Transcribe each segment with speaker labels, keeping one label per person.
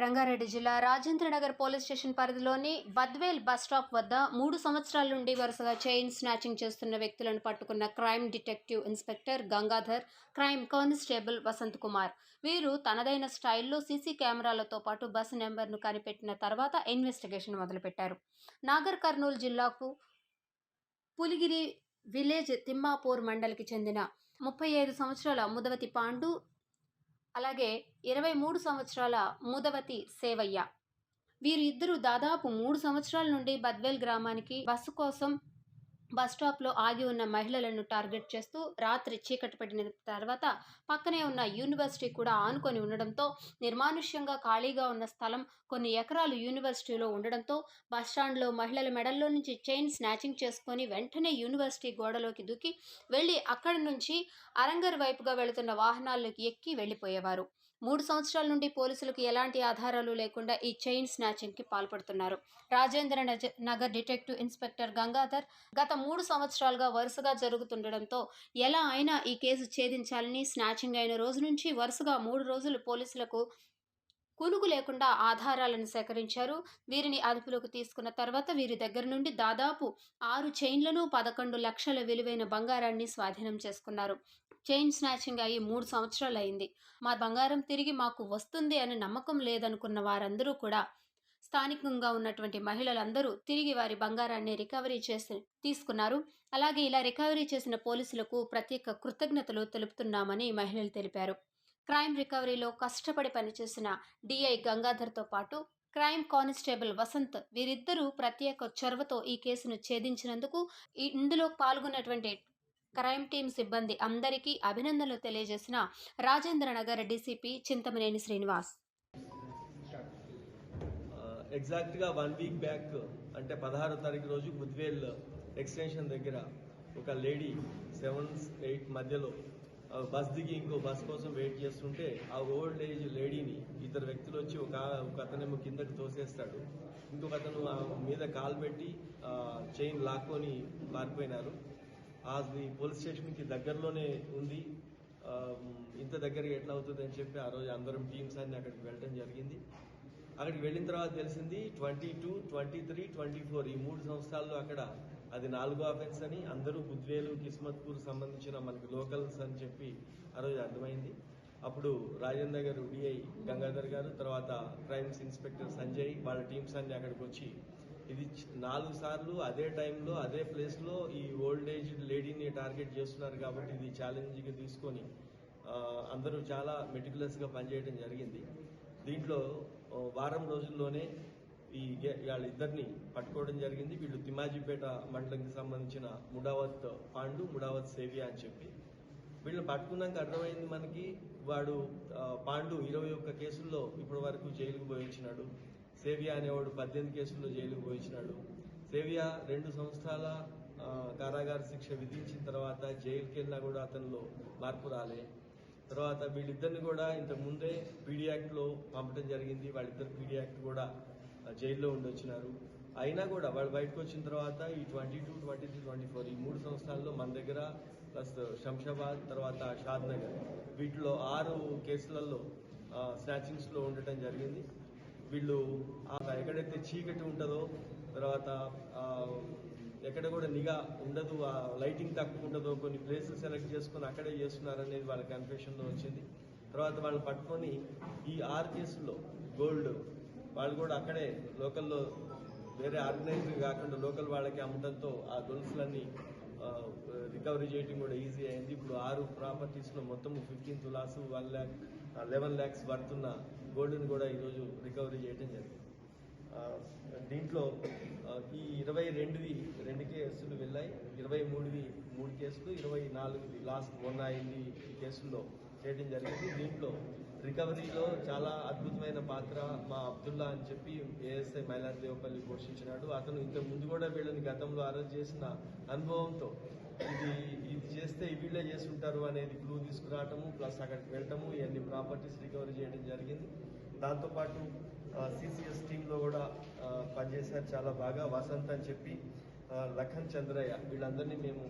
Speaker 1: రంగారెడ్డి జిల్లా Rajendranagar police station పరిధిలోని Badvel bus stop వద్ద 3 సంవత్సరాల నుండి వరుసగా చైన్ స్నాచింగ్ చేస్తున్న వ్యక్తులను పట్టుకున్న crime detective inspector Gangadhar, crime constable Vasanth Kumar. వీరు తనదైన స్టైల్లో సీసీ కెమెరాలతో పాటు బస్సు నెంబర్ను కనిపెట్టిన తర్వాత ఇన్వెస్టిగేషన్ మొదలుపెట్టారు. నాగర్ కర్నూలు జిల్లాకు పులిగిరి విలేజ్ తిమ్మాపూర్ మండలికి చెందిన 35 సంవత్సరాల ముదవతి పాండు, అలాగే 23 సంవత్సరాల ముదవతి సేవయ్య. వీరు ఇద్దరు దాదాపు 3 సంవత్సరాల నుండి బద్వేల్ గ్రామానికి బస్సు కోసం బస్ స్టాప్లో ఆగి ఉన్న మహిళలను టార్గెట్ చేస్తూ రాత్రి చీకటి పడిన తర్వాత పక్కనే ఉన్న యూనివర్సిటీ కూడా ఆనుకొని ఉండడంతో, నిర్మానుష్యంగా ఖాళీగా ఉన్న స్థలం కొన్ని ఎకరాలు యూనివర్సిటీలో ఉండడంతో బస్టాండ్లో మహిళల మెడల్లో నుంచి చైన్ స్నాచింగ్ చేసుకొని వెంటనే యూనివర్సిటీ గోడలోకి దూకి వెళ్ళి అక్కడి నుంచి అరంగర్ వైపుగా వెళుతున్న వాహనాల్లోకి ఎక్కి వెళ్ళిపోయేవారు. 3 సంవత్సరాల నుండి పోలీసులకు ఎలాంటి ఆధారాలు లేకుండా ఈ చైన్ స్నాచింగ్కి పాల్పడుతున్నారు. రాజేంద్ర నగర్ డిటెక్టివ్ ఇన్స్పెక్టర్ గంగాధర్ గత 3 సంవత్సరాలుగా వరుసగా జరుగుతుండడంతో ఎలా అయినా ఈ కేసు ఛేదించాలని స్నాచింగ్ అయిన రోజు నుంచి వరుసగా 3 రోజులు పోలీసులకు కునుకు లేకుండా ఆధారాలను సేకరించారు. వీరిని అదుపులోకి తీసుకున్న తర్వాత వీరి దగ్గర నుండి దాదాపు 6 చైన్లను, 11 లక్షల విలువైన బంగారాన్ని స్వాధీనం చేసుకున్నారు. చైన్ స్నాచింగ్ అయ్యి 3 సంవత్సరాలు అయింది. మా బంగారం తిరిగి మాకు వస్తుంది అనే నమ్మకం లేదనుకున్న వారందరూ కూడా స్థానికంగా ఉన్నటువంటి మహిళలందరూ తిరిగి వారి బంగారాన్ని రికవరీ చేసి తీసుకున్నారు. అలాగే ఇలా రికవరీ చేసిన పోలీసులకు ప్రత్యేక కృతజ్ఞతలు తెలుపుతున్నామని మహిళలు తెలిపారు. క్రైమ్ రికవరీలో కష్టపడి పనిచేసిన డిఐ గంగాధర్తో పాటు క్రైమ్ కానిస్టేబుల్ వసంత్ వీరిద్దరూ ప్రత్యేక చొరవతో ఈ కేసును ఛేదించినందుకు ఇందులో పాల్గొన్నటువంటి క్రైమ్ టీమ్ సిబ్బంది అందరికీ అభినందనలు తెలియజేసిన రాజేంద్రనగర్ డీసీపీ చింతమనేని శ్రీనివాస్.
Speaker 2: ఎగ్జాక్ట్గా 1 వీక్ బ్యాక్ అంటే 16వ తారీఖు రోజు బుద్వేల్ ఎక్స్టెన్షన్ దగ్గర ఒక లేడీ 7-8 మధ్యలో బస్ దిగి ఇంకో బస్ కోసం వెయిట్ చేస్తుంటే ఆ ఓల్డ్ ఏజ్ లేడీని ఇద్దరు వ్యక్తులు వచ్చి ఒక అతనేమో కిందకి తోసేస్తాడు, ఇంకొక అతను మీద కాలు పెట్టి చైన్ లాక్కొని పారిపోయినారు. అది పోలీస్ స్టేషన్కి దగ్గరలోనే ఉంది. ఇంత దగ్గరగా ఎట్లా అవుతుంది అని చెప్పి ఆ రోజు అందరం టీమ్స్ అన్ని అక్కడికి వెళ్ళడం జరిగింది. అక్కడికి వెళ్ళిన తర్వాత తెలిసింది 22, 23, 24 ఈ 3 సంవత్సరాల్లో అక్కడ అది 4వ అఫెన్స్ అని, అందరూ బుద్వేలు, కిస్మత్పూర్ సంబంధించిన మనకి లోకల్స్ అని చెప్పి ఆ రోజు అర్థమైంది. అప్పుడు రాజేంద్ర గారు డిఐ గంగాధర్ గారు, తర్వాత క్రైమ్స్ ఇన్స్పెక్టర్ సంజయ్ వాళ్ళ టీమ్స్ అన్ని అక్కడికి వచ్చి ఇది 4 సార్లు అదే టైంలో అదే ప్లేస్లో ఈ ఓల్డ్ ఏజ్ లేడీని టార్గెట్ చేస్తున్నారు కాబట్టి ఇది ఛాలెంజ్గా తీసుకొని అందరూ చాలా మెటిక్యులస్గా పనిచేయడం జరిగింది. దీంట్లో వారం రోజుల్లోనే వాళ్ళిద్దరిని పట్టుకోవడం జరిగింది. వీళ్ళు తిమ్మాజీపేట మండలంకి సంబంధించిన ముడావత్ పాండు, ముడావత్ సేవియా అని చెప్పి వీళ్ళని పట్టుకున్నాక అర్థమైంది మనకి, వాడు పాండు 21 కేసుల్లో ఇప్పటి వరకు జైలుకు పోయించినాడు. సేవియా అనేవాడు 18 కేసుల్లో జైలుకు పోయించినాడు. సేవియా 2 సంవత్సరాల కారాగార శిక్ష విధించిన తర్వాత జైలుకి వెళ్ళినా కూడా అతనిలో మార్పు రాలే. తర్వాత వీళ్ళిద్దరిని కూడా ఇంతకు ముందే పీడీ యాక్ట్లో పంపడం జరిగింది. వాళ్ళిద్దరు పీడీ యాక్ట్ కూడా జైల్లో ఉండొచ్చినారు. అయినా కూడా వాళ్ళు బయటకు వచ్చిన తర్వాత ఈ 22, 23, 24 ఈ 3 సంవత్సరాల్లో మన దగ్గర ప్లస్ శంషాబాద్, తర్వాత షాద్నగర్ వీటిలో 6 కేసులలో స్నాచింగ్స్లో ఉండటం జరిగింది. వీళ్ళు ఎక్కడైతే చీకటి ఉంటుందో, తర్వాత ఎక్కడ కూడా నిఘా ఉండదు, లైటింగ్ తక్కువ ఉంటుందో కొన్ని ప్లేసెస్ సెలెక్ట్ చేసుకుని అక్కడే చేస్తున్నారనేది వాళ్ళ కన్ఫెషన్లో వచ్చింది. తర్వాత వాళ్ళు పట్టుకొని ఈ 6 కేసుల్లో గోల్డ్ వాళ్ళు కూడా అక్కడే లోకల్లో వేరే ఆర్గనైజర్ కాకుండా లోకల్ వాళ్ళకి అమ్మడంతో ఆ గొలుసులన్నీ రికవరీ చేయడం కూడా ఈజీ అయింది. ఇప్పుడు 6 ప్రాపర్టీస్లో మొత్తం 15 తులాసు 11 lakhs వర్తున్న గోల్డ్ని కూడా ఈరోజు రికవరీ చేయడం జరిగింది. దీంట్లో ఈ 22వి 2 కేసులు వెళ్ళాయి, 23వి 3 కేసులు, 24వి లాస్ట్ మొన్న అయింది ఈ కేసుల్లో చేయడం జరిగింది. దీంట్లో రికవరీలో చాలా అద్భుతమైన పాత్ర మా అబ్దుల్లా అని చెప్పి ఏఎస్ఐ మైలార్దేవపల్లి పోషించినాడు. అతను ఇంతకు ముందు కూడా వీళ్ళని గతంలో అరెస్ట్ చేసిన అనుభవంతో ఇది చేస్తే వీళ్ళే చేసుంటారు అనేది క్లూ తీసుకురావటము, ప్లస్ అక్కడికి వెళ్ళటము, ఇవన్నీ ప్రాపర్టీస్ రికవరీ చేయడం జరిగింది. దాంతోపాటు సిసిఎస్ టీంలో కూడా పనిచేశారు చాలా బాగా. వసంత్ అని చెప్పి, లఖన్ చంద్రయ్య వీళ్ళందరినీ మేము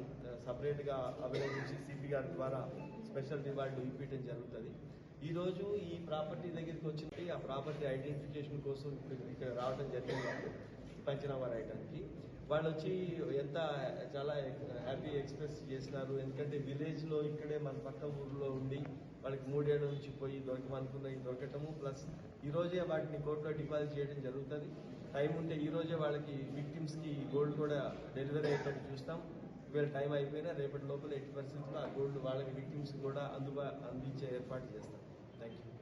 Speaker 2: సపరేట్గా అభినందించి సిపి గారి ద్వారా స్పెషల్ రివార్డు ఇప్పించడం జరుగుతుంది. ఈ రోజు ఈ ప్రాపర్టీ దగ్గరికి వచ్చింది, ఆ ప్రాపర్టీ ఐడెంటిఫికేషన్ కోసం ఇక్కడ రావడం జరిగింది పంచనామా రాయడానికి. వాళ్ళు వచ్చి చాలా హ్యాపీ ఎక్స్ప్రెస్ చేసినారు. ఎందుకంటే విలేజ్లో ఇక్కడే మన పక్క ఊర్లో ఉండి వాళ్ళకి 3 ఏళ్ల నుంచి పోయి దొరకమనుకున్నవి దొరకటము, ప్లస్ ఈ రోజే వాటిని కోర్టులో డిపాజిట్ చేయడం జరుగుతుంది. టైం ఉంటే ఈ రోజే వాళ్ళకి విక్టిమ్స్కి గోల్డ్ కూడా డెలివరీ అయ్యేటట్టు చూస్తాం. ఒకవేళ టైం అయిపోయినా రేపటి లోపల 80% ఆ గోల్డ్ వాళ్ళకి విక్టిమ్స్ కూడా అందించే ఏర్పాటు చేస్తాం. Thank you.